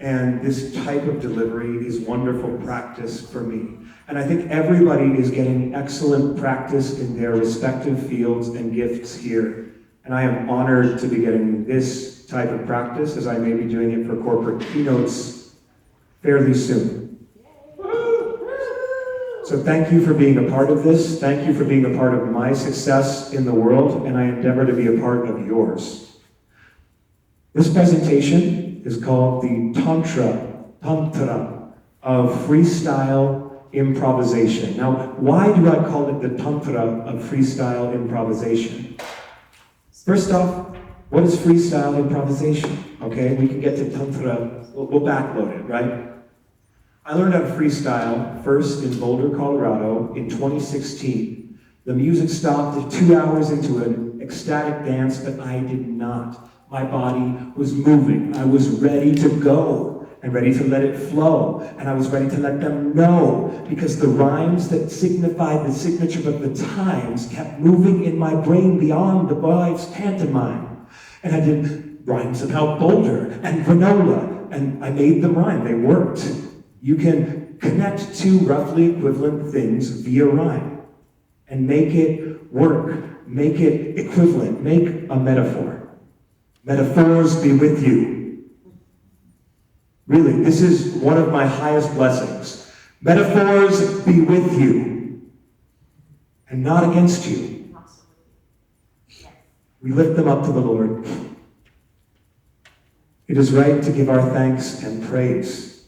And this type of delivery is wonderful practice for me. And I think everybody is getting excellent practice in their respective fields and gifts here. And I am honored to be getting this type of practice, as I may be doing it for corporate keynotes fairly soon. So thank you for being a part of this. Thank you for being a part of my success in the world, and I endeavor to be a part of yours. This presentation is called the Tantra of Freestyle Improvisation. Now, why do I call it the Tantra of Freestyle Improvisation? First off, what is freestyle improvisation? Okay, we can get to Tantra, we'll backload it, right? I learned how to freestyle first in Boulder, Colorado in 2016. The music stopped at 2 hours into an ecstatic dance, but I did not. My body was moving. I was ready to go and ready to let it flow. And I was ready to let them know, because the rhymes that signified the signature of the times kept moving in my brain beyond the life's pantomime. And I did rhymes about Boulder and granola, and I made them rhyme. They worked. You can connect two roughly equivalent things via rhyme and make it work, make it equivalent, make a metaphor. Metaphors be with you. Really, this is one of my highest blessings. Metaphors be with you and not against you. We lift them up to the Lord. It is right to give our thanks and praise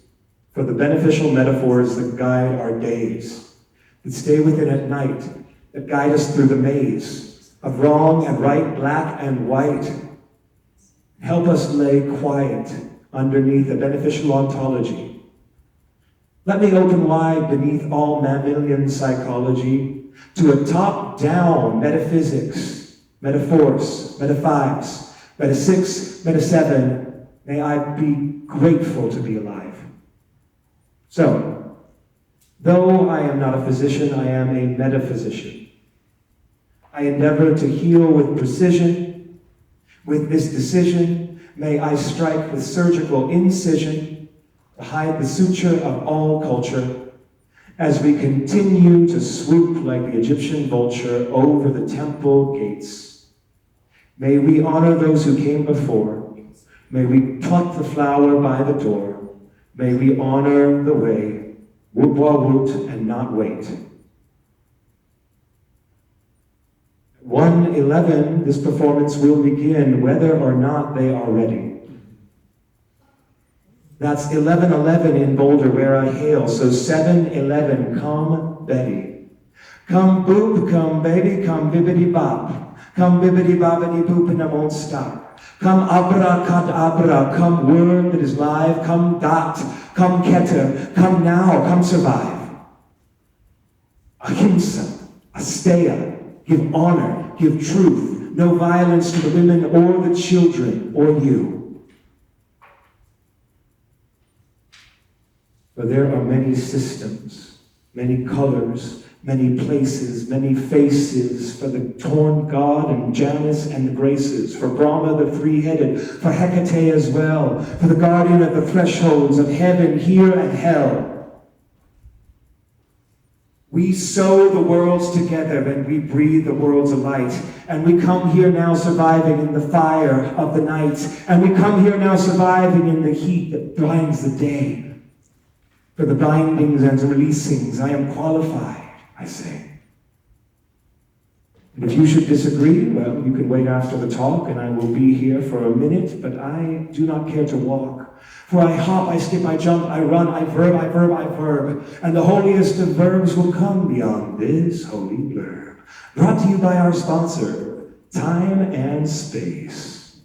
for the beneficial metaphors that guide our days, that stay within at night, that guide us through the maze of wrong and right, black and white. Help us lay quiet underneath a beneficial ontology. Let me open wide beneath all mammalian psychology to a top-down metaphysics, metaphors, meta-5s, meta-6, meta-7. May I be grateful to be alive. So, though I am not a physician, I am a metaphysician. I endeavor to heal with precision. With this decision, may I strike with surgical incision to hide the suture of all culture as we continue to swoop like the Egyptian vulture over the temple gates. May we honor those who came before. May we pluck the flower by the door. May we honor the way, woot and not wait. 1:11, this performance will begin whether or not they are ready. That's 11:11 in Boulder where I hail, so 7:11, come Betty. Come boop, come baby, come bibbidi bop. Come bibbidi bobbidi boop and I won't stop. Come abracadabra, come word that is live, come dot, come keter, come now, come survive. Ahimsa, asteya. Give honor, give truth, no violence to the women or the children or you. For there are many systems, many colors, many places, many faces, for the torn god and Janus and the graces, for Brahma the three-headed, for Hecate as well, for the guardian of the thresholds of heaven, here and hell. We sew the worlds together and we breathe the worlds of light. And we come here now surviving in the fire of the night. And we come here now surviving in the heat that blinds the day. For the bindings and releasings, I am qualified, I say. And if you should disagree, well, you can wait after the talk and I will be here for a minute, but I do not care to walk. For I hop, I skip, I jump, I run, I verb, I verb, I verb. And the holiest of verbs will come beyond this holy blurb. Brought to you by our sponsor, Time and Space.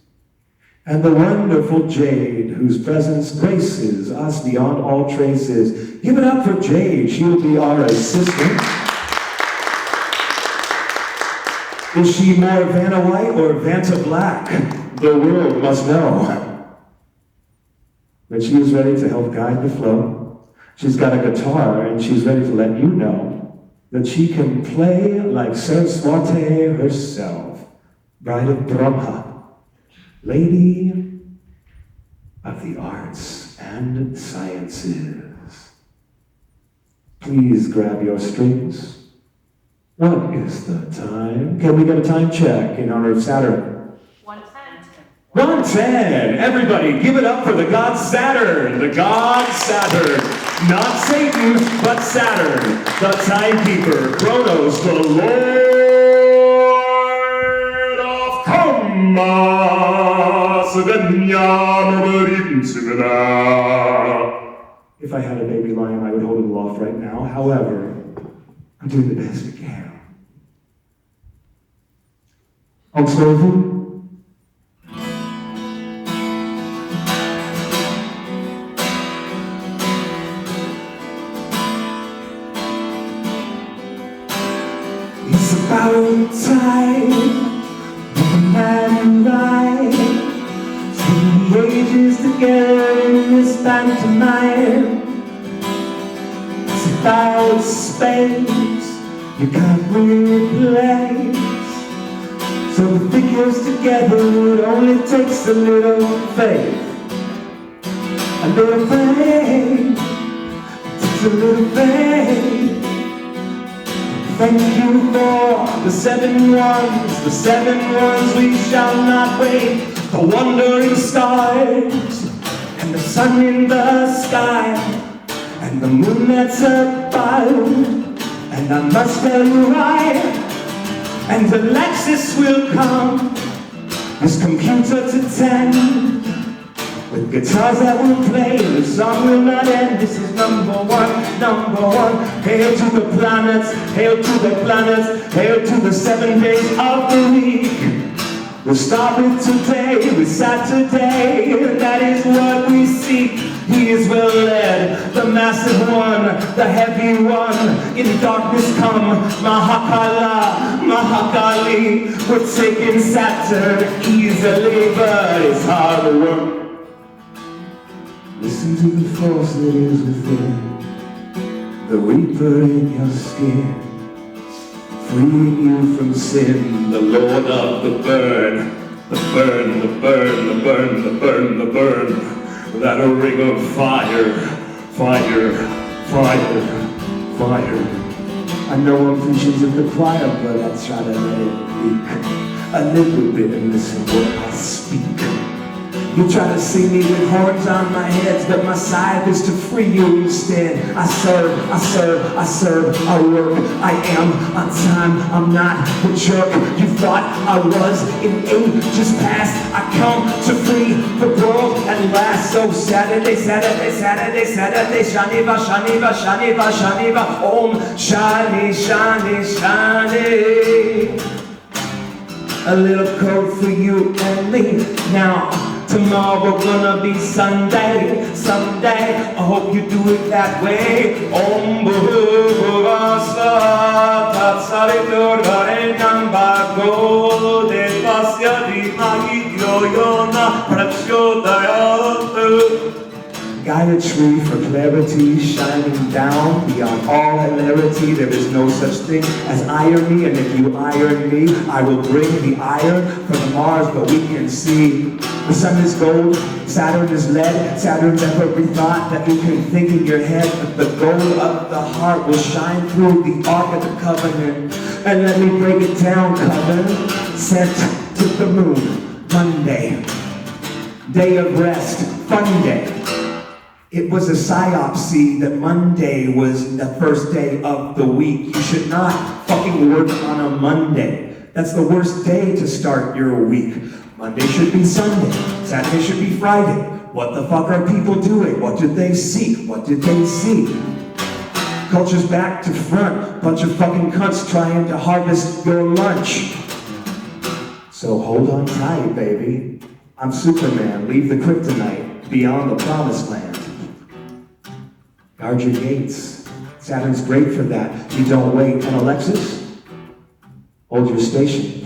And the wonderful Jade, whose presence graces us beyond all traces. Give it up for Jade, she'll be our assistant. Is she more Vanna White or Vanta Black? The world must know. But she is ready to help guide the flow. She's got a guitar and she's ready to let you know that she can play like Saraswati herself, bride of Brahma, lady of the arts. and sciences. Please grab your strings. What is the time? Can we get a time check in honor of Saturn? 1:10. 1:10! Everybody, give it up for the god Saturn! The god Saturn! Not Satan, but Saturn, the timekeeper, Kronos, the Lord of Karma! If I had a baby lion, I would hold it aloft right now. However, I'm doing the best I can. Observing. It's about time the man and I spend the ages together in this pantomime. It's about space you can't replace. So the figures together, it only takes a little faith. A little faith, it takes a little faith. Thank you for the 7 ones we shall not wait. The wandering stars, and the sun in the sky, and the moon that's above. And I must tell you right, and Alexis will come, this computer to 10, with guitars that will play, the song will not end. This is number one. Hail to the planets, hail to the planets, hail to the 7 days of the week. We'll start with today, with Saturday, and that is what we seek. He is well led, the massive one, the heavy one. In darkness come, Mahakala, Mahakali. We're taking Saturn easily, but it's hard work. Listen to the force that is within, the reaper in your skin, freeing you from sin, the Lord of the burn, the burn, the burn, the burn, the burn, the burn, that a ring of fire, fire, fire, fire. I know I'm preaching to the choir, but I try to let it leak a little bit and listen what I speak. You try to see me with horns on my head, but my side is to free you instead. I serve, I work, I am on time, I'm not the jerk you thought I was in ages past. I come to free the world at last. So Saturday, Shaniva, Om, Shani. A little code for you and me now. Tomorrow gonna be Sunday. I hope you do it that way. Om Bhuvasa Tatsaritur Varenam Bhago Devasya Dhimahi Yoyona Prachodayatu. Gayatri for clarity, shining down beyond all hilarity. There is no such thing as irony, and if you iron me, I will bring the iron from Mars, but we can see. The sun is gold, Saturn is lead, Saturn's every thought that you can think in your head, but the gold of the heart will shine through the Ark of the Covenant. And let me break it down, covenant, sent to the moon, Monday, day of rest, fun day. It was a psyopsy that Monday was the first day of the week. You should not fucking work on a Monday. That's the worst day to start your week. Monday should be Sunday. Saturday should be Friday. What the fuck are people doing? What did they seek? What did they see? Culture's back to front. Bunch of fucking cunts trying to harvest your lunch. So hold on tight, baby. I'm Superman. Leave the kryptonite beyond the promised land. Guard your gates. Saturn's great for that. You don't wait. And Alexis, hold your station.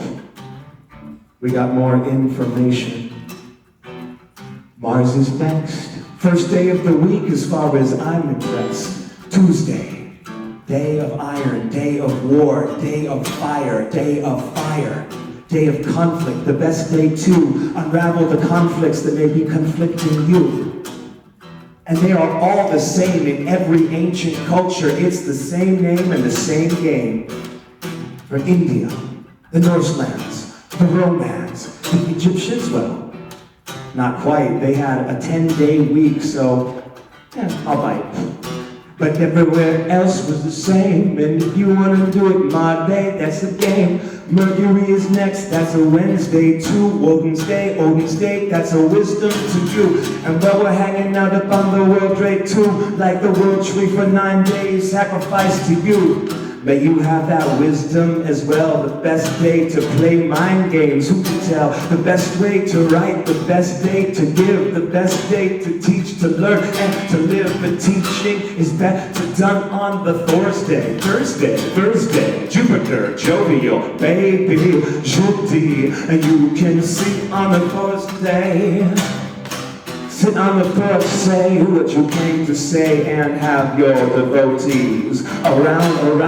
We got more information. Mars is next. First day of the week as far as I'm impressed. Tuesday. Day of iron, day of war, day of fire, day of fire. Day of conflict, the best day to unravel the conflicts that may be conflicting you. And they are all the same in every ancient culture. It's the same name and the same game. For India, the Norselands, the Romans, the Egyptians, well, not quite. They had a 10-day week, so yeah, I'll bite. But everywhere else was the same. And if you want to do it my day, that's a game. Mercury is next, that's a Wednesday too. Odin's Day, that's a wisdom to you. And while we're hanging out up on the World Trade too, like the World Tree for 9 days, sacrifice to you. May you have that wisdom as well. The best day to play mind games, who can tell? The best way to write, the best day to give, the best day to teach, to learn, and to live. But teaching is better done on the Thursday, Jupiter, jovial, baby, jeudi. And you can see on the Thursday. Sit on the porch, say what you came to say, and have your devotees around.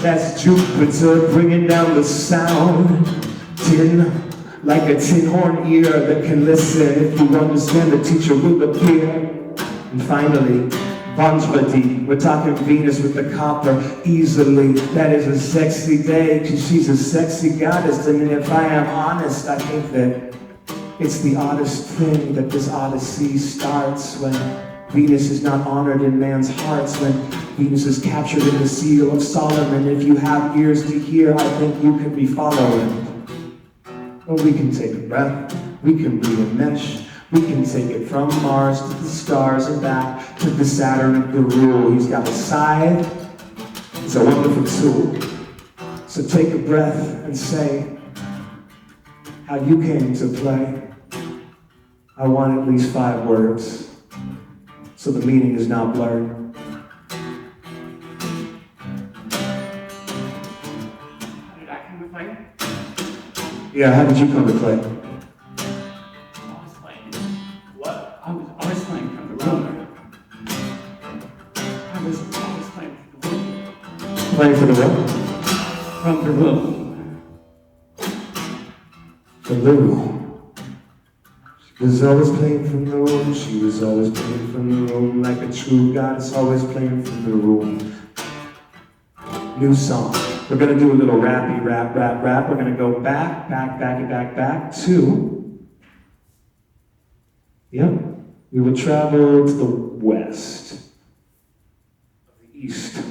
That's Jupiter bringing down the sound. Like a tin horn ear that can listen. If you understand, the teacher will appear. And finally, Vajrati, we're talking Venus with the copper easily. That is a sexy day, because she's a sexy goddess. And if I am honest, I think that it's the oddest thing that this odyssey starts when Venus is not honored in man's hearts, when Venus is captured in the seal of Solomon. If you have ears to hear, I think you can be following. Well, we can take a breath, we can breathe a mesh, we can take it from Mars to the stars and back to the Saturn of the rule. He's got a scythe, it's a wonderful tool. So take a breath and say how you came to play. I want at least 5 words, so the meaning is not blurred. How did I come to play? Yeah, how did you come to play? I was playing. What? I was always playing from the room. I was always playing from the room. Playing for the what? From the room. The Lou. She was always playing from the room. She was always playing from the room. Like a true goddess, always playing from the room. New song. We're gonna do a little rappy rap. We're gonna go back to. Yep. We will travel to the west. The east.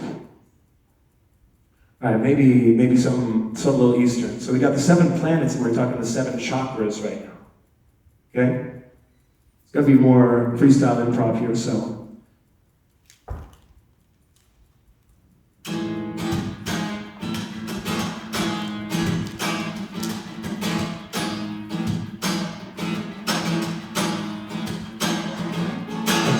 All right, maybe some little Eastern. So we got the 7 planets, and we're talking the 7 chakras right now. Okay? It's gotta be more freestyle improv here, so.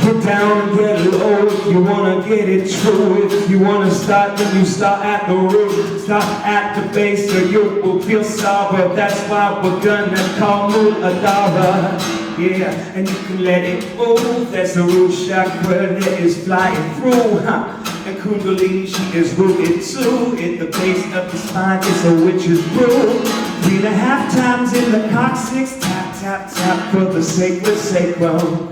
Get down, get low, if you wanna get it true. If you wanna start, then you start at the root. Start at the base, or you will feel sober. That's why we're gonna call Muladhara. Yeah, and you can let it move. That's the root chakra that is flying through. And Kundalini, she is rooted too. At the base of the spine, it's a witch's brew. 3.5 times in the coccyx, tap, tap, tap for the sacred sacrum.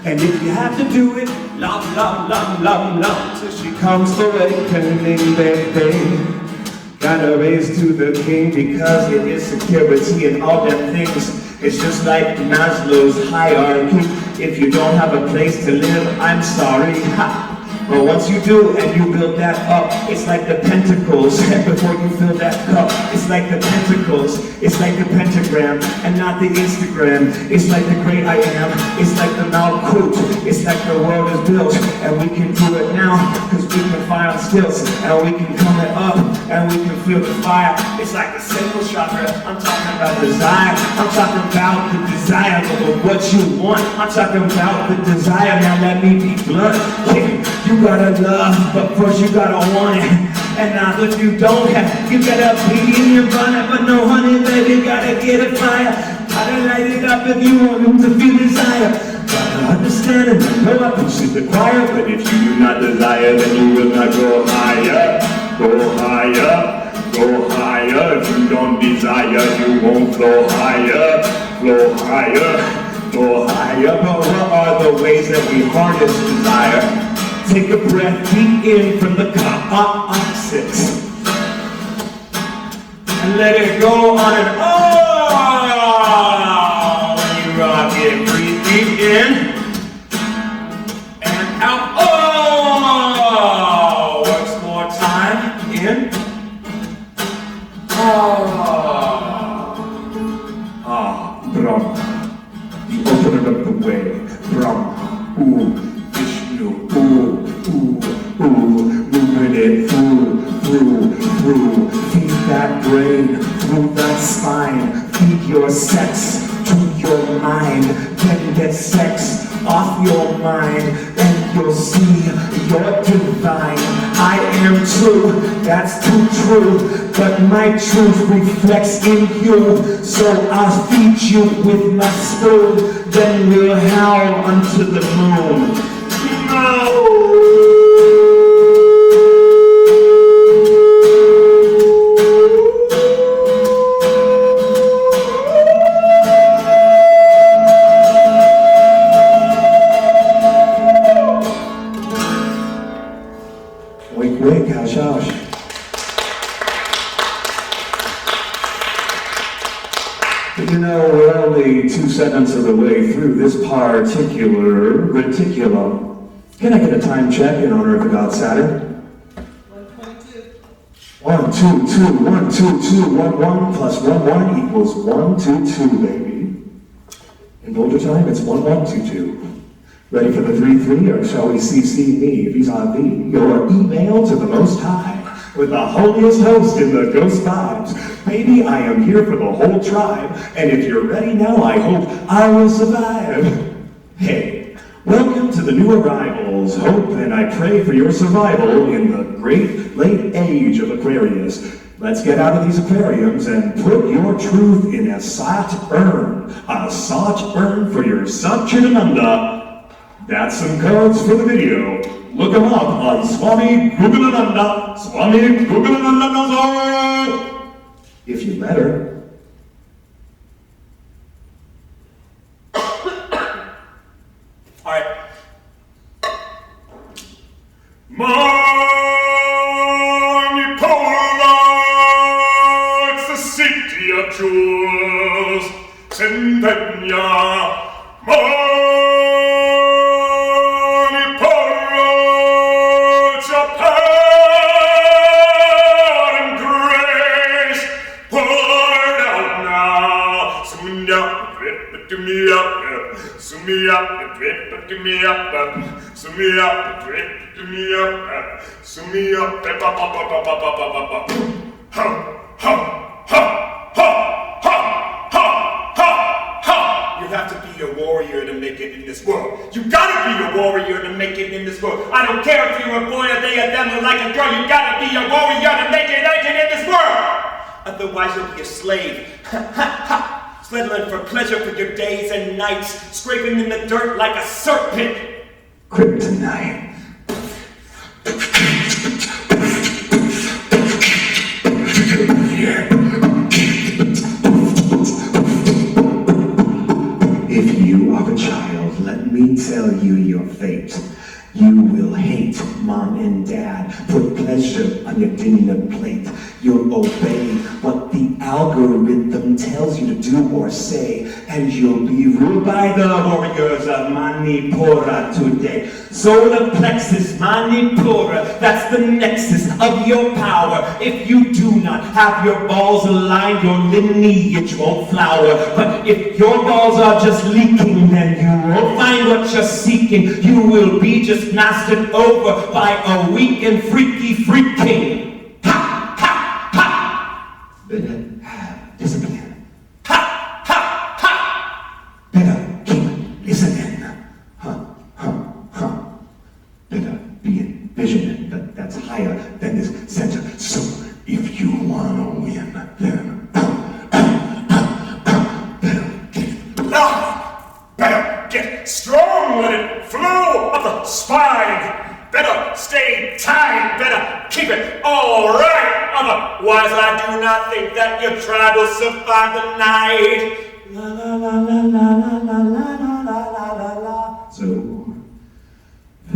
And if you have to do it, lum, till she comes awakening, baby. Gotta raise to the king because it is security and all them things. It's just like Maslow's hierarchy. If you don't have a place to live, I'm sorry. Ha. But once you do and you build that up, it's like the pentacles. Before you fill that cup, it's like the pentacles. It's like the pentagram and not the Instagram. It's like the great I am. It's like the Malkut. It's like the world is built and we can do it now because we can fire on stilts and we can come it up and we can feel the fire. It's like the sacral chakra. I'm talking about desire. I'm talking about the desire of what you want. I'm talking about the desire. Now let me be blunt. You gotta love, but first you gotta want it. And now if you don't have, you gotta be in your bonnet. But no honey, baby, gotta get a fire. Gotta light it up if you want them to feel desire. Gotta understand it, know I preach to the choir. But if you do not desire, then you will not go higher. Go higher, go higher. If you don't desire, you won't flow higher. Flow higher. Go higher, but what are the ways that we harness desire? Take a breath deep in from the coccyx and let it go on and on. When you rock it, breathe deep in and out. Oh, once more time. In. Brahma, the opener of the way. Brahma, Vishnu, moving it through. Feed that brain, through that spine. Feed your sex to your mind. Then get sex off your mind, and you'll see you're divine. I am true, that's too true, but my truth reflects in you. So I'll feed you with my spoon, then we'll howl unto the moon. No! Wink, hush, hush. But you know, we're only 2 seconds of the way through this particular reticulum. Can I get a time check in honor of the god Saturn? 122. 1, 2, 2, 1, 2, 2, 1, 1 plus 1, 1 equals 1, 2, 2, baby. In Boulder time, it's 1, 1, 2, 2. Ready for the 3, 3, or shall we CC me vis-a-vis your email to the Most High with the holiest host in the ghost vibes? Baby, I am here for the whole tribe, and if you're ready now, I hope I will survive. Hey, welcome to the new arrivals. Hope and I pray for your survival in the great late age of Aquarius. Let's get out of these aquariums and put your truth in a sat urn for your Satchitananda. That's some codes for the video. Look them up on Swami Gugalananda. Swami Gugalananda. If you let her. All right. Manipura, it's the city of jewels. Sendanya, Manipura, Japan and grace. Poured out now. Sumi up, drip to me up. Sumi up, drip to me up. Sumi up, drip to me up. Sumi up, ha ha ha ha ha ha ha ha. You have to be a warrior to make it in this world. You gotta be a warrior to make it in this world. I don't care if you're a boy, a they, a them, or like a girl. You gotta be a warrior to make it in this world. Otherwise, you'll be a slave. Sliddling for pleasure for your days and nights, scraping in the dirt like a serpent. Kryptonite. If you are a child, let me tell you your fate. You will hate mom and dad, put pleasure on your dinner plate. You'll obey what the algorithm tells you to do or say, and you'll be ruled by the warriors of Manipura today. Solar plexus, Manipura, that's the nexus of your power. If you do not have your balls aligned, your lineage won't flower. But if your balls are just leaking, then you won't find what you're seeking. You will be just mastered over by a weak and freaky freaking. Ha! Ha! Ha! Better have discipline. Ha! Ha! Ha! Better keep listening. Huh? Huh? Huh? Better be envisioning that that's higher than this center. So if you wanna win, then Better get strong, let it flow up the spine. Better stay tight, better keep it all right. Otherwise, I do not think that your tribe will survive the night. la la la la la la la la.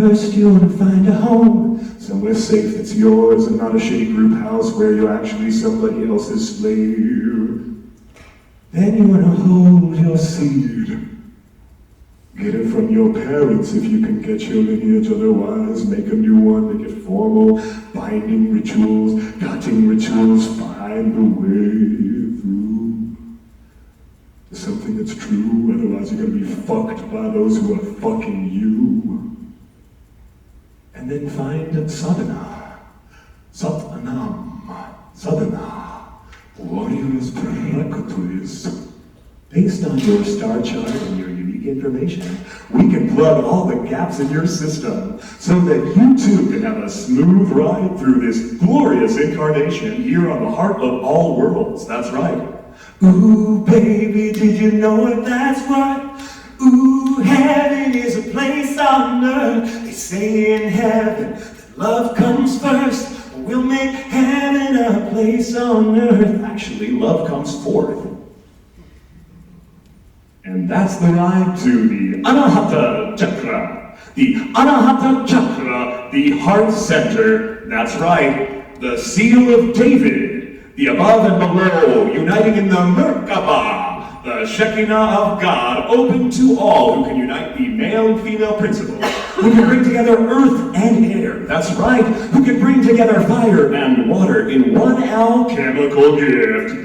First you want to find a home, somewhere safe that's yours and not a shitty group house where you're actually somebody else's slave. Then you want to hold your seed. Get it from your parents if you can get your lineage, otherwise make a new one, make it formal, binding rituals, cutting rituals, find the way through to something that's true, otherwise you're going to be fucked by those who are fucking you. And then find sadhana, sadhana, warriors practice. Based on your star chart and your unique information, we can plug all the gaps in your system so that you too can have a smooth ride through this glorious incarnation here on the heart of all worlds. That's right. Ooh, baby, did you know that's what? Ooh, heaven is a place on earth. They say in heaven that love comes first. We'll make heaven a place on earth. Actually, love comes fourth. And that's the ride to the Anahata Chakra. The Anahata Chakra, the heart center. That's right, the seal of David. The above and below, uniting in the Merkaba, the Shekinah of God, open to all who can unite the male and female principles, who can bring together earth and air, that's right, who can bring together fire and water in one alchemical gift,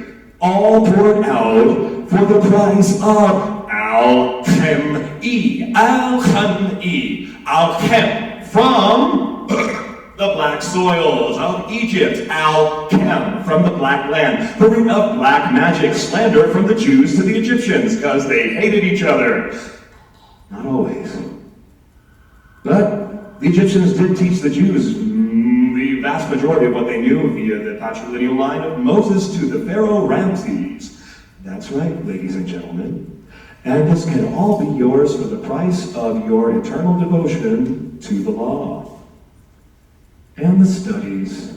all poured out for the price of alchemy, alchem, from the black soils of Egypt, alchem, from the black land, the root of black magic, slander from the Jews to the Egyptians, because they hated each other. Not always. But the Egyptians did teach the Jews the vast majority of what they knew via the patrilineal line of Moses to the Pharaoh Ramses. That's right, ladies and gentlemen. And this can all be yours for the price of your eternal devotion to the law, and the studies,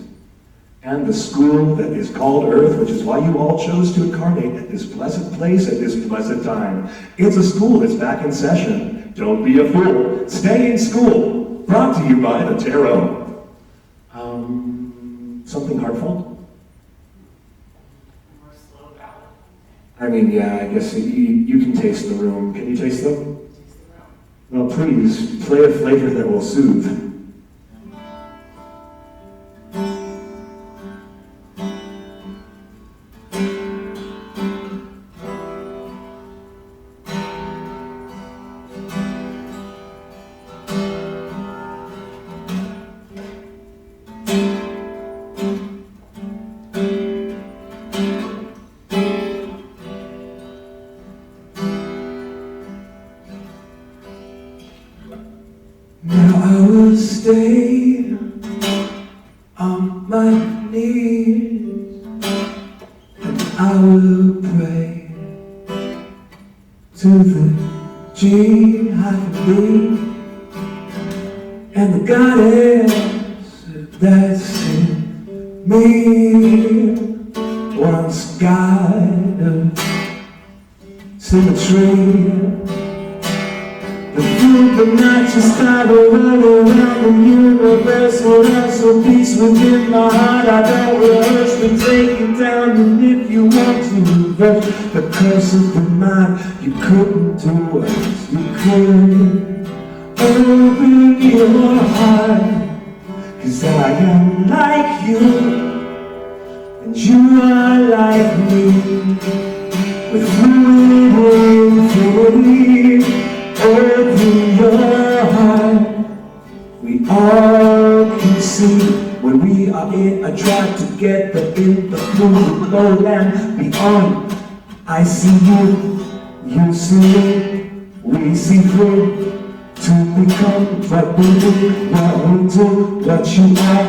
and the school that is called Earth, which is why you all chose to incarnate at this blessed place at this blessed time. It's a school that's back in session. Don't be a fool. Stay in school. Brought to you by the Tarot. Something heartfelt? More slow ballad. I mean, yeah, I guess you can taste the room. Can you taste them? Well, please, play a flavor that will soothe. Now I will stay on my knees and I will pray to the G-hyphen-B and the goddess that's in me. Once God of symmetry, but not just time around the universal hustle peace within my heart. I don't rehearse, but take it down. And if you want to reverse the curse of the mind, you couldn't do it. You could open your heart, 'cause I am like you and you are like me, with fluidity. Open your heart. We all can see when we are in a drive together in the fluid lowland beyond. I see you, you see me, we see through to become what we do, what you are.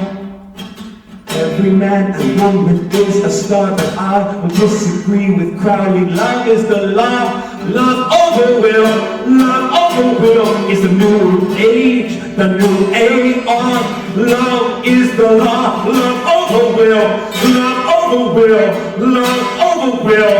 Every man and woman is a star, but I will disagree with Crowley. Love is the law. Love over will. Love over will is the new age, the new AR. Love is the law. Love over will. Love over will. Love over will.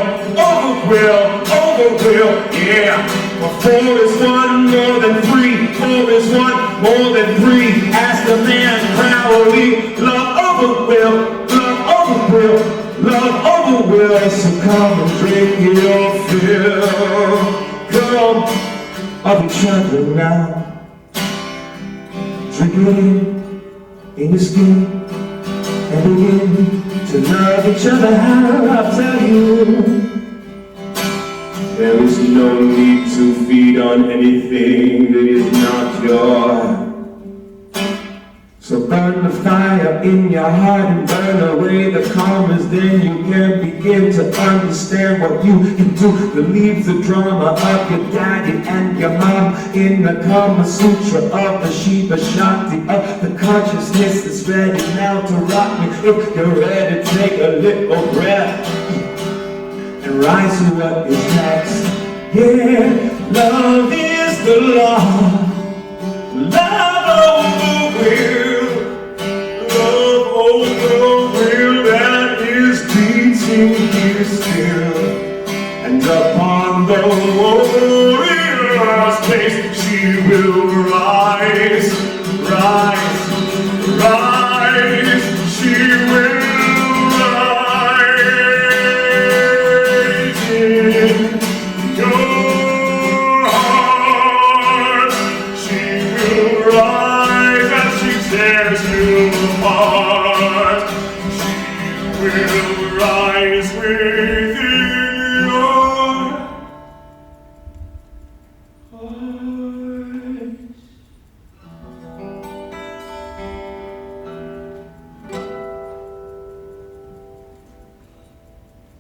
Over will. Over will. Yeah. For 4 is 1 more than 3. 4 is 1. more than three. Ask the man proudly, love over will, love over will, love over will. So come and drink your fill. Come of each other now. Drink it in your skin and begin to love each other. How I'll tell you. There is no need to feed on anything that is not yours. So burn the fire in your heart and burn away the karmas. Then you can begin to understand what you can do. Relieve the drama of your daddy and your mom in the Kama Sutra of the Shiva Shakti of the consciousness that's ready now to rock me. If you're ready, take a little breath and rise to what is next. Yeah, love is the law. Love over will. Love over will that is beating here still. And upon the warrior's face she will rise, rise, rise. She will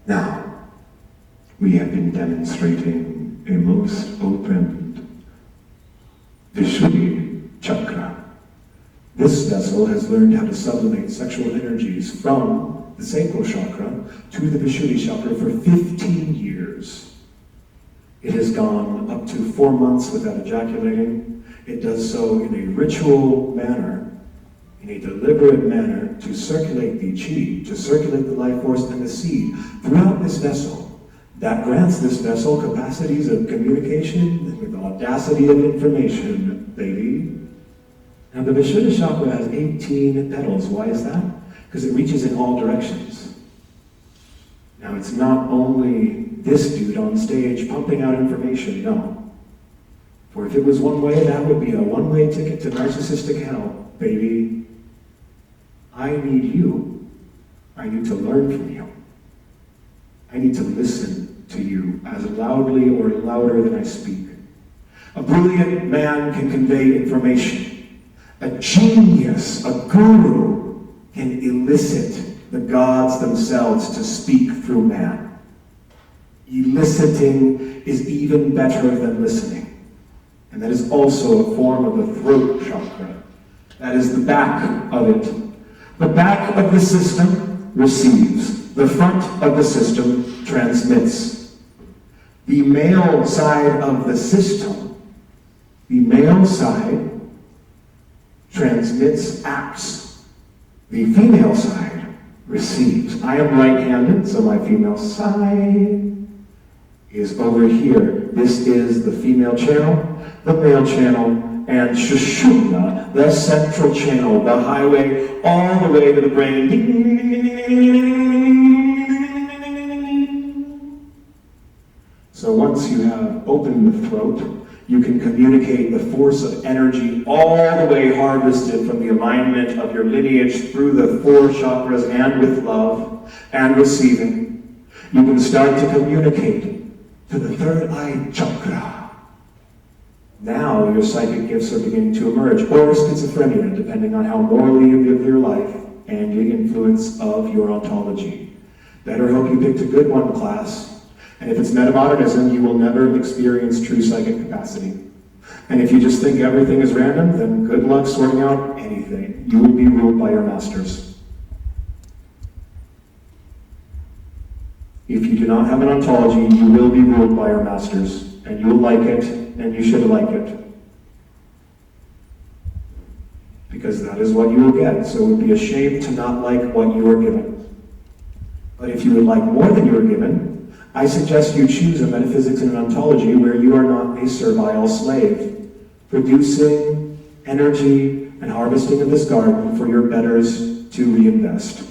Now, we have been demonstrating a most opened Vishuddhi chakra. This vessel has learned how to sublimate sexual energies from the sacral chakra to the Vishuddhi chakra for 15 years. It has gone up to 4 months without ejaculating. It does so in a ritual manner, in a deliberate manner, to circulate the chi, to circulate the life force and the seed throughout this vessel. That grants this vessel capacities of communication with audacity of information, baby. Now the Vishuddha chakra has 18 petals. Why is that? Because it reaches in all directions. Now it's not only this dude on stage pumping out information, no. For if it was one way, that would be a one-way ticket to narcissistic hell, baby. I need you. I need to learn from you. I need to listen to you as loudly or louder than I speak. A brilliant man can convey information. A genius, a guru, can elicit the gods themselves to speak through man. Eliciting is even better than listening. And that is also a form of the throat chakra. That is the back of it. The back of the system receives. The front of the system transmits. The male side of the system, the male side transmits, acts. The female side receives. I am right-handed, so my female side is over here. This is the female channel, the male channel, and Shushumna, the central channel, the highway all the way to the brain. So once you have opened the throat, you can communicate the force of energy all the way harvested from the alignment of your lineage through the 4 chakras and with love and receiving. You can start to communicate to the 3rd eye chakra. Now your psychic gifts are beginning to emerge, or schizophrenia, depending on how morally you live your life and the influence of your ontology. Better hope you picked a good one, class. And if it's metamodernism, you will never experience true psychic capacity. And if you just think everything is random, then good luck sorting out anything. You will be ruled by your masters. If you do not have an ontology, you will be ruled by your masters. And you'll like it, and you should like it. Because that is what you will get. So it would be a shame to not like what you are given. But if you would like more than you are given, I suggest you choose a metaphysics and an ontology where you are not a servile slave, producing energy, and harvesting of this garden for your betters to reinvest.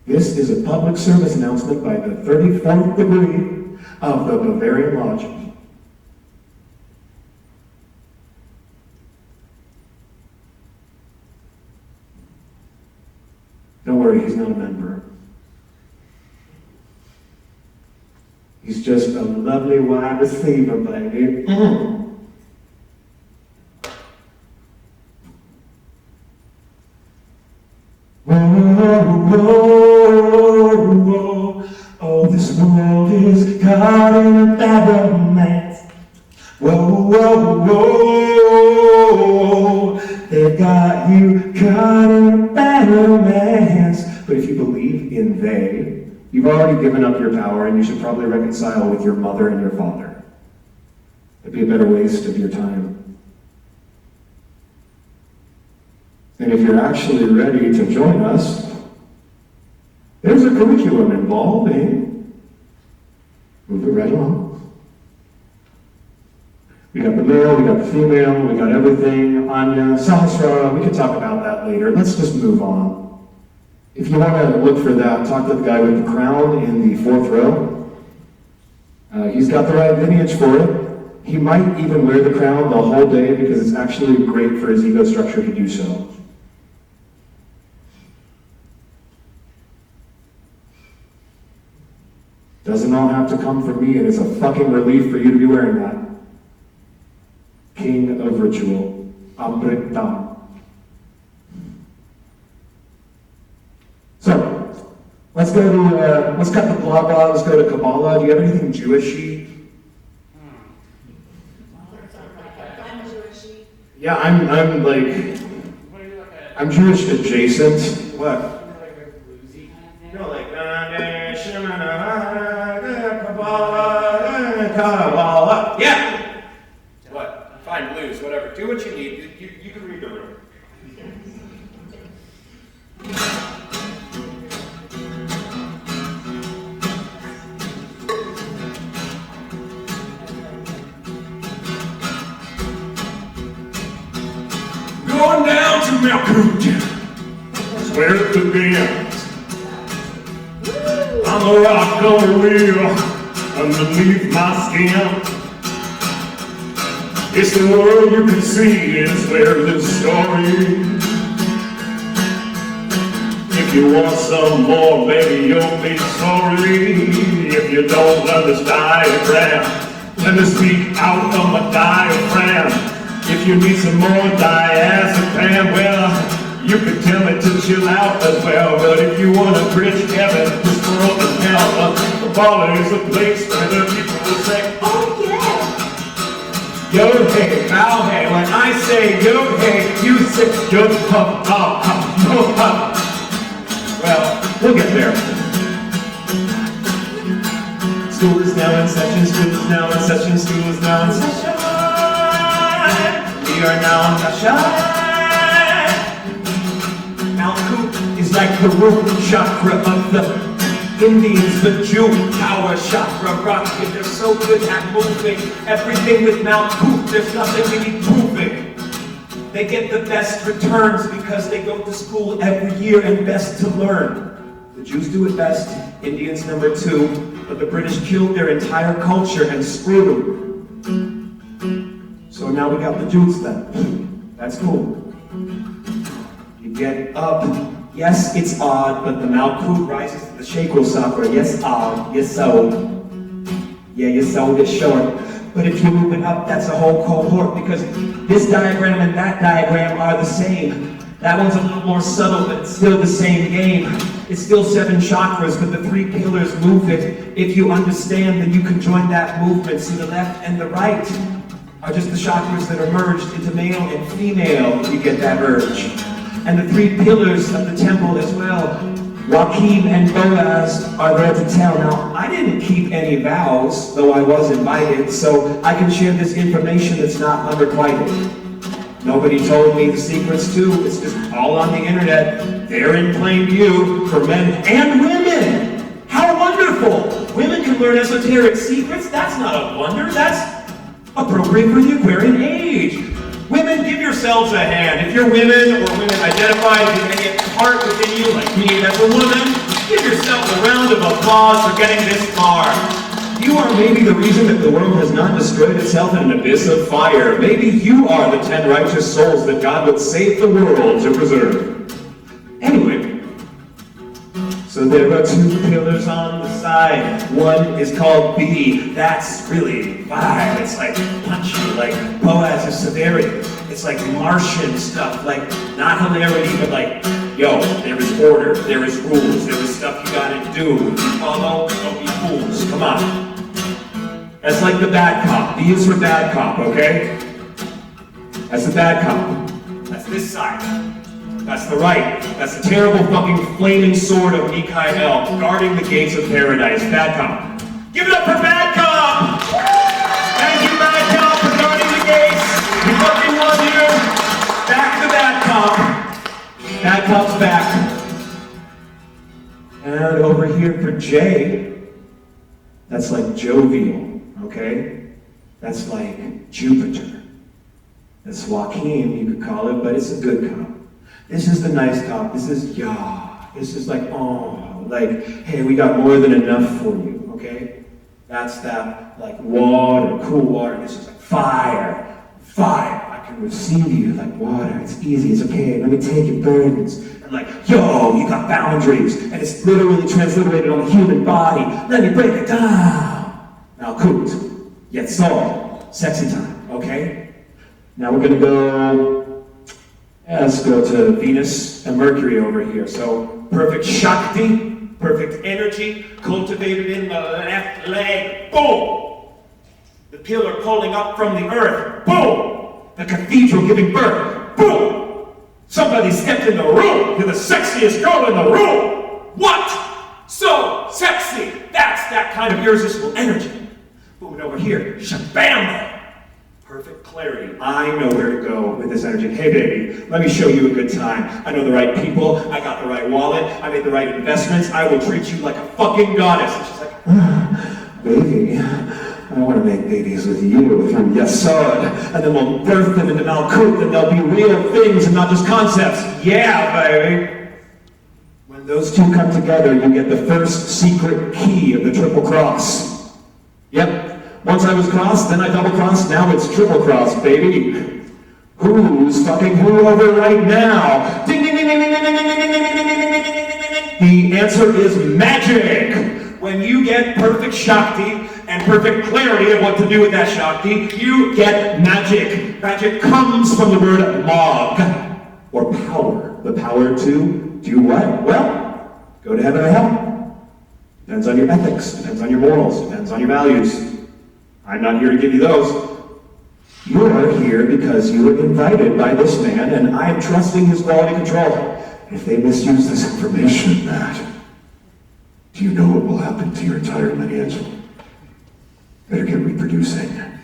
This is a public service announcement by the 34th degree of the Bavarian Lodge. Don't worry, he's not a member. He's just a lovely wide receiver, baby. Oh, this world is caught in a bad romance. They've got you caught in a bad romance. But if you believe in they, you've already given up your power, and you should probably reconcile with your mother and your father. It'd be a better waste of your time. And if you're actually ready to join us, there's a curriculum involving, move it right along. We got the male, we got the female, we got everything. Anya, Sahasrara, we can talk about that later. Let's just move on. If you want to look for that, talk to the guy with the crown in the 4th row. He's got the right lineage for it. He might even wear the crown the whole day because it's actually great for his ego structure to do so. Doesn't all have to come from me, and it's a fucking relief for you to be wearing that. King of Ritual, Amrita. So, let's cut the blah blah, let's go to Kabbalah. Do you have anything Jewishy? I'm Jewishy. Yeah, I'm Jewish adjacent. What? No, like, Kabbalah. Yeah! What? Fine, blues, whatever. Do what you need. You can read the room. Going down to Malkut, that's where it begins. I'm a rock on the wheel underneath my skin. It's the world you can see, it's where this story. If you want some more, baby, you'll be sorry. If you don't learn this diagram, let me speak out of my diaphragm. If you need some more diazepam, well, you can tell me to chill out as well. But if you want to bridge heaven, this world and hell, the ball is a place where the people will say, oh yeah. Yo hey, bow hey. When I say yo hey, you say yo pop, yo pop. Well, we'll get there. School is now in session, school is now in session, school is now in session. We are now in session. Malkut is like the root chakra of the Indians, the Jew power chakra rocket. They're so good at moving everything with Malkut. There's nothing to be proving. They get the best returns because they go to school every year and best to learn. The Jews do it best, Indians number 2, but the British killed their entire culture and screwed them. So now we got the Jews then. That's cool. You get up. Yes, it's odd, but the Malkut rises to the Shakel Sakra. Yes, odd. Yes, so. Yeah, your soul is short. But if you move it up, that's a whole cohort, because this diagram and that diagram are the same. That one's a little more subtle, but it's still the same game. It's still 7 chakras, but the 3 pillars move it. If you understand, then you can join that movement. See, the left and the right are just the chakras that are merged into male and female. You get that urge. And the 3 pillars of the temple as well. Joachim and Boaz are there to tell. Now, I didn't keep any vows, though I was invited, so I can share this information that's not unrequited. Nobody told me the secrets too. It's just all on the internet. They're in plain view for men and women. How wonderful! Women can learn esoteric secrets. That's not a wonder. That's appropriate for the Aquarian age. Women, give yourselves a hand. If you're women or women identified with any part within you, like me as a woman, give yourself a round of applause for getting this far. You are maybe the reason that the world has not destroyed itself in an abyss of fire. Maybe you are the 10 righteous souls that God would save the world to preserve. Anyway, so there are 2 pillars on the side. One is called B. That's really vibe. It's like punchy, like Boaz of severity. It's like Martian stuff, like not hilarity, but like, yo, there is order, there is rules, there is stuff you gotta do. If you follow, don't be fools. Come on. That's like the bad cop. B is for bad cop, okay? That's the bad cop. That's this side. That's the right. That's the terrible fucking flaming sword of Mikael, guarding the gates of paradise. Bad cop. Give it up for bad cop! Thank you, bad cop, for guarding the gates. We fucking love you. Back to bad cop. Bad cop's back. And over here for J, that's like jovial, okay? That's like Jupiter. That's Joaquin, you could call it, but it's a good cop. This is the nice cop. This is yeah. This is like, oh, like, hey, we got more than enough for you, okay? That's that, like, water, cool water. This is like fire, fire. I can receive you like water. It's easy, it's okay. Let me take your burdens. And like, yo, you got boundaries. And it's literally transliterated on the human body. Let me break it down. Now, coot, yet so, sexy time, okay? Now we're gonna go. Let's go to Venus and Mercury over here. So, perfect Shakti, perfect energy, cultivated in the left leg. Boom! The pillar pulling up from the earth. Boom! The cathedral giving birth. Boom! Somebody stepped in the room. You're the sexiest girl in the room. What? So sexy. That's that kind of irresistible energy. Moving over here. Shabam! Perfect clarity. I know where to go with this energy. Hey baby, let me show you a good time. I know the right people. I got the right wallet. I made the right investments. I will treat you like a fucking goddess. And she's like, baby, I want to make babies with you through Yesod. And then we'll birth them into Malkut, and they'll be real things and not just concepts. Yeah, baby. When those two come together, you get the first secret key of the triple cross. Yep. Once I was crossed, then I double-crossed, now it's triple-crossed, baby. Who's fucking who over right now? Ding, ding, ding, ding, ding, ding, ding, ding, ding, ding, ding, ding, ding. The answer is magic. When you get perfect Shakti and perfect clarity of what to do with that Shakti, you get magic. Magic comes from the word mag, or power. The power to do what? Well, go to heaven or hell. Depends on your ethics, depends on your morals, depends on your values. I'm not here to give you those. You are here because you were invited by this man, and I am trusting his quality control. If they misuse this information, Matt, do you know what will happen to your entire lineage? Better get reproducing.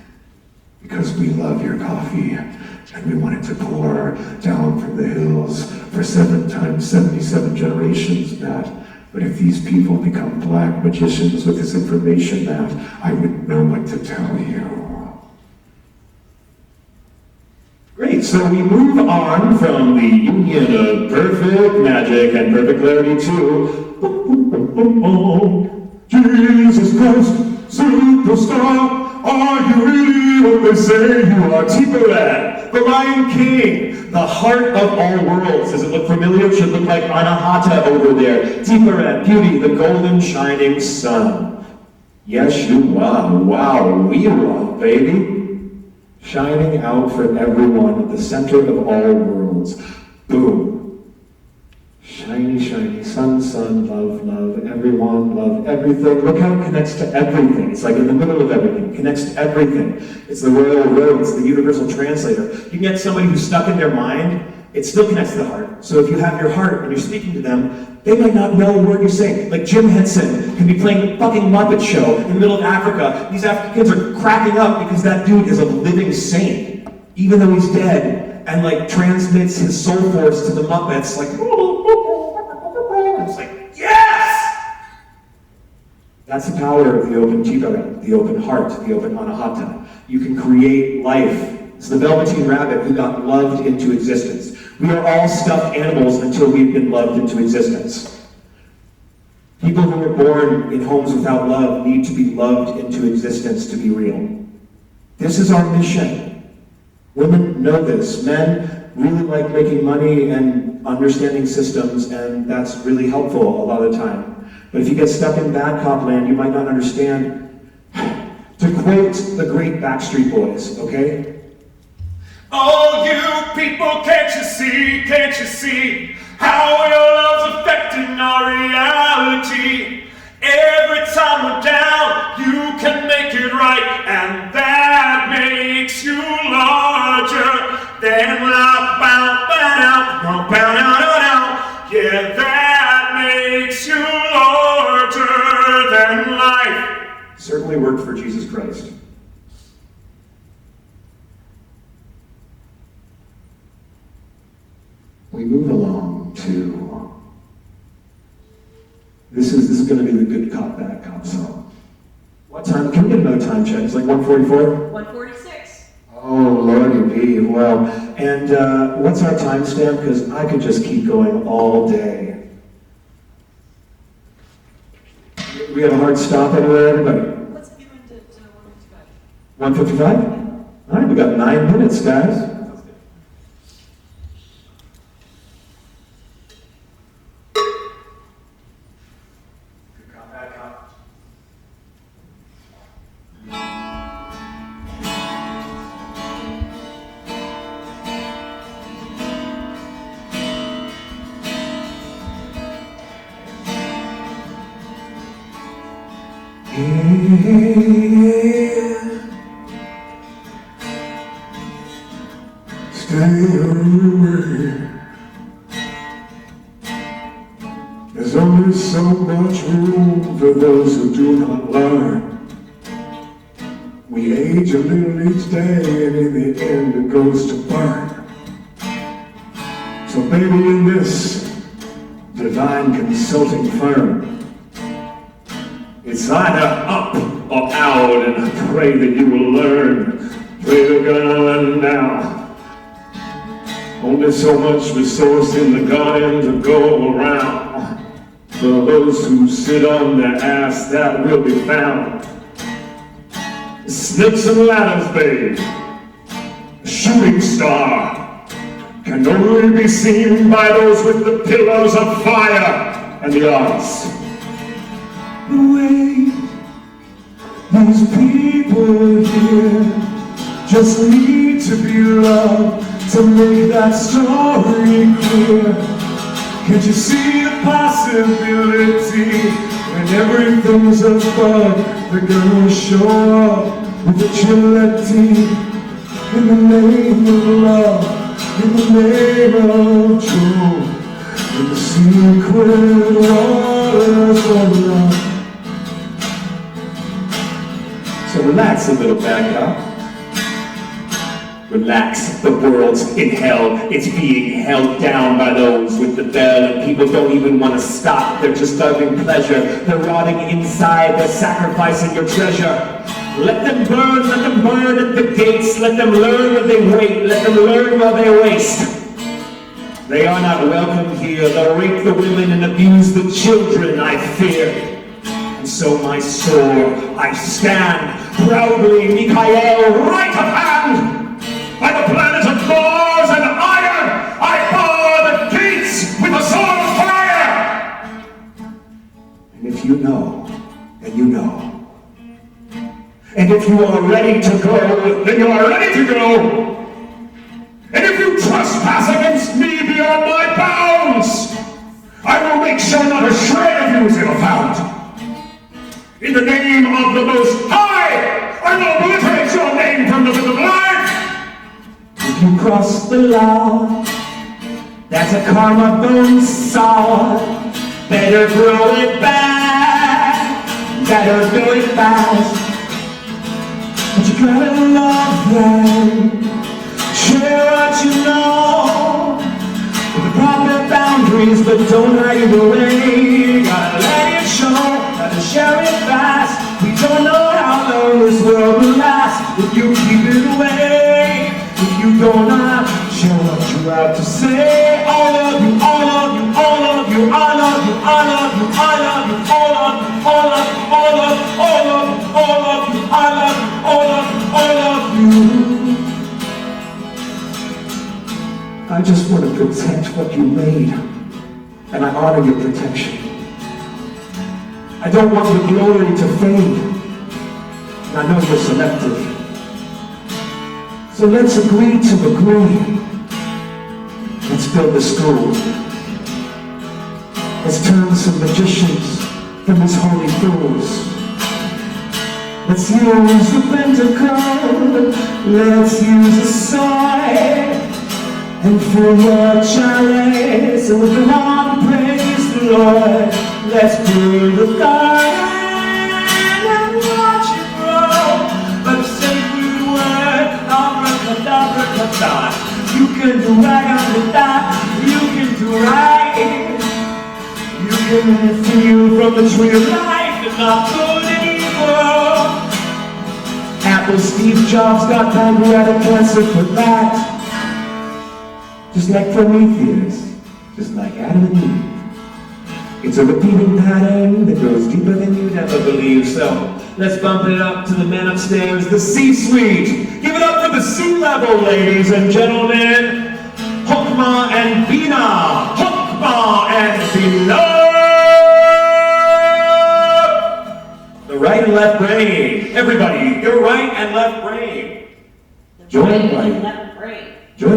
Because we love your coffee, and we want it to pour down from the hills for 7 times 77 generations, Matt. But if these people become black magicians with this information, Matt, I wouldn't know what to tell you. Great, so we move on from the union of perfect magic and perfect clarity to Jesus Christ, superstar. Are you really what they say you are? Tiperat, the Lion King, the heart of all worlds. Does it look familiar? It should look like Anahata over there. Tiperat, beauty, the golden shining sun. Yeshua, wow, we love, baby. Shining out for everyone at the center of all worlds. Boom. Shiny, shiny, sun, sun, love, love, everyone, love everything. Look how it connects to everything. It's like in the middle of everything. It connects to everything. It's the royal road. It's the universal translator. You can get somebody who's stuck in their mind. It still connects to the heart. So if you have your heart and you're speaking to them, they might not know a word you're saying. Like Jim Henson can be playing a fucking Muppet show in the middle of Africa. These African kids are cracking up because that dude is a living saint, even though he's dead, and like transmits his soul force to the Muppets, like, it's like, yes! That's the power of the open Tiperat, the open heart, the open Anahata. You can create life It's the velveteen rabbit who got loved into existence. We are all stuffed animals until we've been loved into existence. People who are born in homes without love need to be loved into existence to be real. This is our mission. Women know this. Men really like making money and understanding systems, and that's really helpful a lot of the time. But if you get stuck in bad cop land, you might not understand. To quote the great Backstreet Boys, okay? Oh, you people, can't you see how your love's affecting our reality? Every time we're down, you can make it right, and that makes you larger than life. Yeah, that makes you larger than life. Certainly worked for Jesus Christ. We move along to this is going to be the good cop, bad cop song. What time? Can we get another time check? It's like 1:44? 146. Oh, Lordy B. Well, and what's our timestamp? Because I could just keep going all day. We have a hard stop anywhere, everybody? What's if you went at 155? 1:55? All right, we got 9 minutes, guys. Stay away. There's only so much room for those who do not learn. We age a little each day, and in the end it goes to burn. So baby, in this divine consulting firm, it's either up or out, and I pray that you will learn. Pray they're gonna learn now. Only so much resource in the garden to go around. For those who sit on their ass, that will be found. Snakes and ladders, babe. A shooting star can only be seen by those with the pillars of fire and the arts. The way these people here just need to be loved to make that story clear. Can't you see the possibility? When everything's above, they're gonna show up with agility. In the name of love, in the name of truth, in the secret waters of love. So relax a little, bad cop. Relax, the world's in hell. It's being held down by those with the bell, and people don't even want to stop. They're just starving pleasure. They're rotting inside. They're sacrificing your treasure. Let them burn at the gates. Let them learn when they wait. Let them learn while they waste. They are not welcome here. They'll rape the women and abuse the children, I fear. And so my sword, I stand proudly, Mikhail, right of hand. By the planet of Mars and iron, I bar the gates with a sword of fire! And if you know, then you know. And if you are ready to go, then you are ready to go. And if you trespass against me beyond my bounds, I will make sure not a shred of you is ever found. In the name of the Most High, I will obliterate your name from the book of life. If you cross the law, that's a karma bone saw. Better grow it back, better do it fast. But you gotta love them, share what you know, with the proper boundaries, but don't hide it away. You gotta let it show, gotta share it fast. We don't know how long this world will last if you keep it away. I just want to protect what you made, and I honor your protection. I don't want your glory to fade, and I know you're selective. So let's agree to agree. Let's build a school. Let's turn some magicians from these holy fools. Let's use the pentacle, let's use the sword, and fill your chalice with the Lord, praise the Lord. Let's build the garden and watch it grow. But the sacred word, abracadabra, you can do right under that, you can do right. You can feel from the tree of life and not good and evil. Apple Steve Jobs got pancreatic cancer for that. Just like Prometheus, just like Adam and Eve. It's a repeating pattern that goes deeper than you'd ever believe. So let's bump it up to the men upstairs, the C-suite. Give it up for the C-level, ladies and gentlemen. Hokma and Bina. Hokma and Bina. The right and left brain. Everybody, your right and left brain. Joined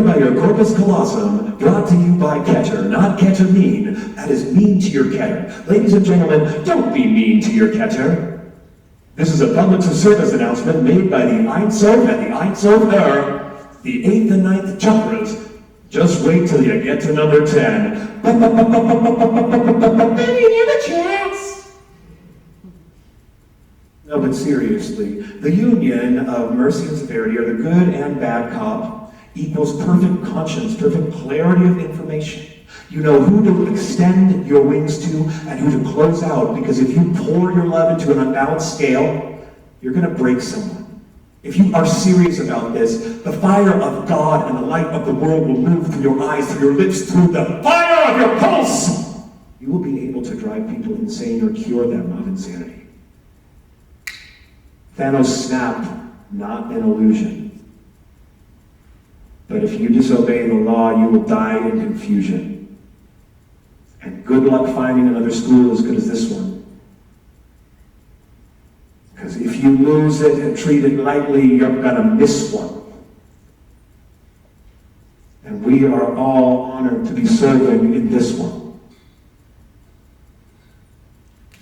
by your corpus callosum, brought to you by Keter, not ketamine. That is mean to your Keter. Ladies and gentlemen, don't be mean to your Keter. This is a public service announcement made by the Ein Sof and the Ein Sof the 8th and 9th chakras. Just wait till you get to number 10. No, but seriously, the union of mercy and severity, or the good and bad cop, equals perfect conscience, perfect clarity of information. You know who to extend your wings to and who to close out, because if you pour your love into an unbalanced scale, you're going to break someone. If you are serious about this, the fire of God and the light of the world will move through your eyes, through your lips, through the fire of your pulse. You will be able to drive people insane or cure them of insanity. Thanos snapped, not an illusion. But if you disobey the law, you will die in confusion. And good luck finding another school as good as this one. Because if you lose it and treat it lightly, you're gonna miss one. And we are all honored to be serving in this one.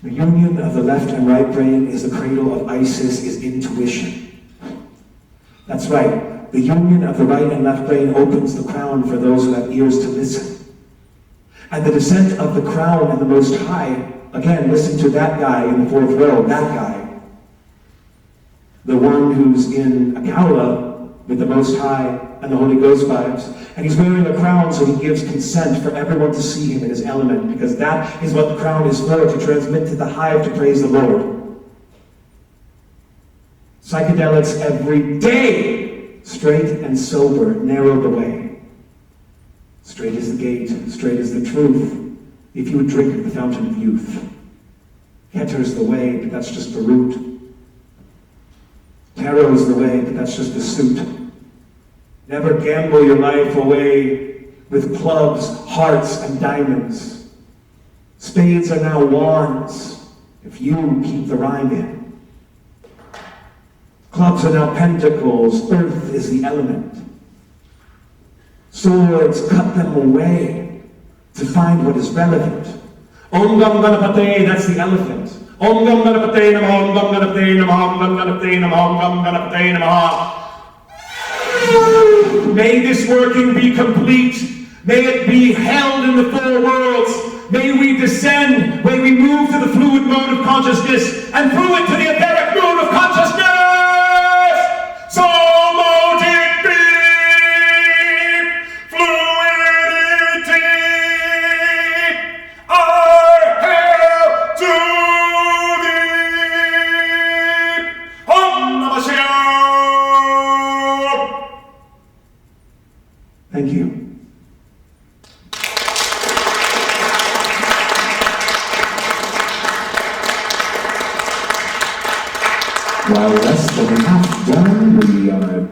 The union of the left and right brain is the cradle of Isis, is intuition. That's right. The union of the right and left brain opens the crown for those who have ears to listen. And the descent of the crown and the Most High, again, listen to that guy in the fourth row, that guy. The one who's in a Kaula with the Most High and the Holy Ghost vibes. And he's wearing a crown, so he gives consent for everyone to see him in his element, because that is what the crown is for, to transmit to the hive to praise the Lord. Psychedelics every day, straight and sober, narrow the way. Straight is the gate, straight is the truth, if you would drink of the fountain of youth. Keter's the way, but that's just the root. Tarot's the way, but that's just the suit. Never gamble your life away with clubs, hearts, and diamonds. Spades are now wands, if you keep the rhyme in. Clubs are now pentacles, earth is the element. Swords cut them away to find what is relevant. Om Gam Ganapate, that's the elephant. Om Gam Ganapate Namaha, Om Gam Ganapate Namaha, Om Gam Ganapate Namaha, Om Gam Ganapate Namaha. May this working be complete. May it be held in the four worlds. May we descend, may we move to the fluid mode of consciousness and through it to the etheric mode of consciousness. So mote it be. Fluidity. Our hail to thee. Om Namah Shivaya. Thank you. While less than half done, we are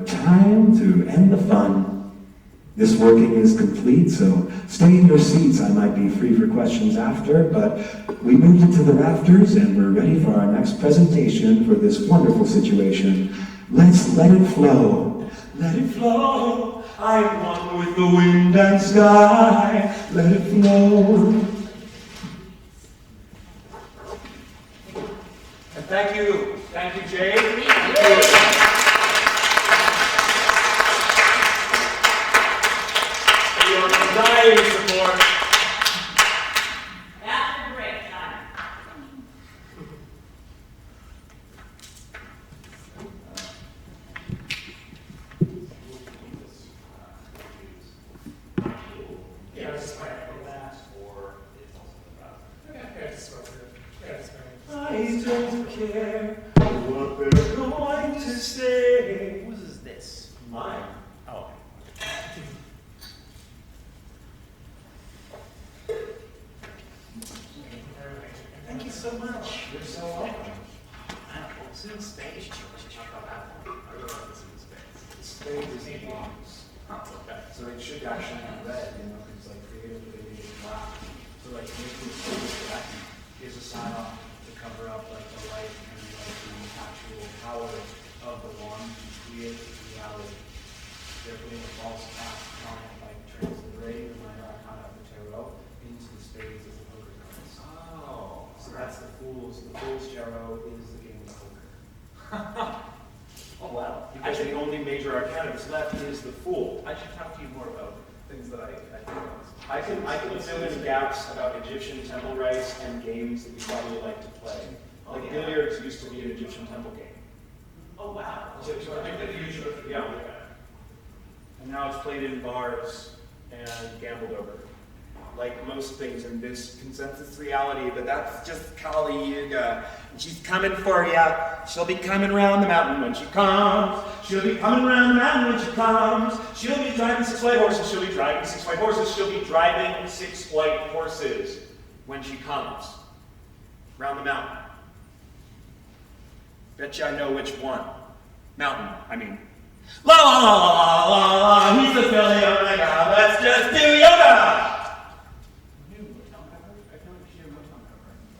This working is complete, so stay in your seats. I might be free for questions after, but we moved it to the rafters and we're ready for our next presentation for this wonderful situation. Let's let it flow. Let it flow. I am one with the wind and sky. Let it flow. And thank you, Jay. For your undying support. After break time. I don't care what they're going to say. Whose is this? Mine. Oh. Thank you so much. You're so welcome. It's in Spanish. Spade is in box. So it should actually be red, because like creatively they made it black. So like making it black is a sign off to cover up like the light and like the actual power of the wand to create reality. They're putting a false path on it, like transliterating the minor arcana of the tarot into the spades as the poker cards. Oh. So that's the Fool's. The Fool's tarot is the game of poker. Oh wow. Because the only major arcana that's left is the Fool. I should talk to you more about things that I think of. I can fill in gaps about Egyptian temple rites and games that you probably like to play. Like billiards used to be an Egyptian temple game. Oh wow. Yeah. And now it's played in bars and gambled over. Like most things in this consensus reality, but that's just Kali Yuga. And she's coming for ya. She'll be coming round the mountain when she comes. She'll be coming round the mountain when she comes. She'll be driving 6 white horses. She'll be driving 6 white horses. She'll be driving 6 white horses when she comes round the mountain. Bet you I know which one. Mountain, I mean. La la la la la la, he's a Philly Omega. Let's just do yoga.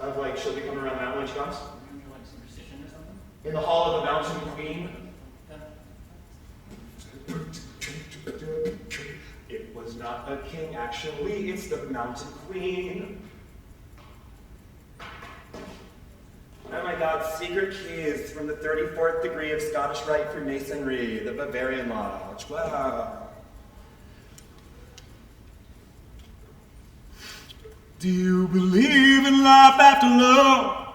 Of like, she'll be coming around the mountain when she comes? Like superstition or something? In the hall of the mountain queen? It was not a king, actually. It's the mountain queen. Oh my God, secret keys from the 34th degree of Scottish Rite for Masonry, the Bavarian Lodge. Wow. Do you believe in life after love?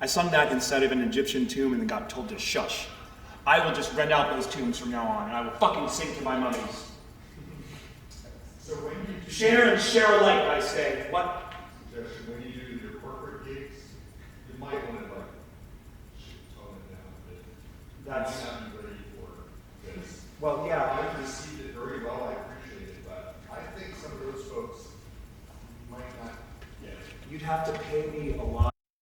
I sung that inside of an Egyptian tomb and then got told to shush. I will just rent out those tombs from now on, and I will fucking sing to my mummies. So when you do, Share and share alike, I say. What? when you do your corporate gigs, you might want to like tone it down a bit. That's- You might not be ready for this. Well, yeah. I received it very well. I appreciate it, but I think some of those folks might not get it. You'd have to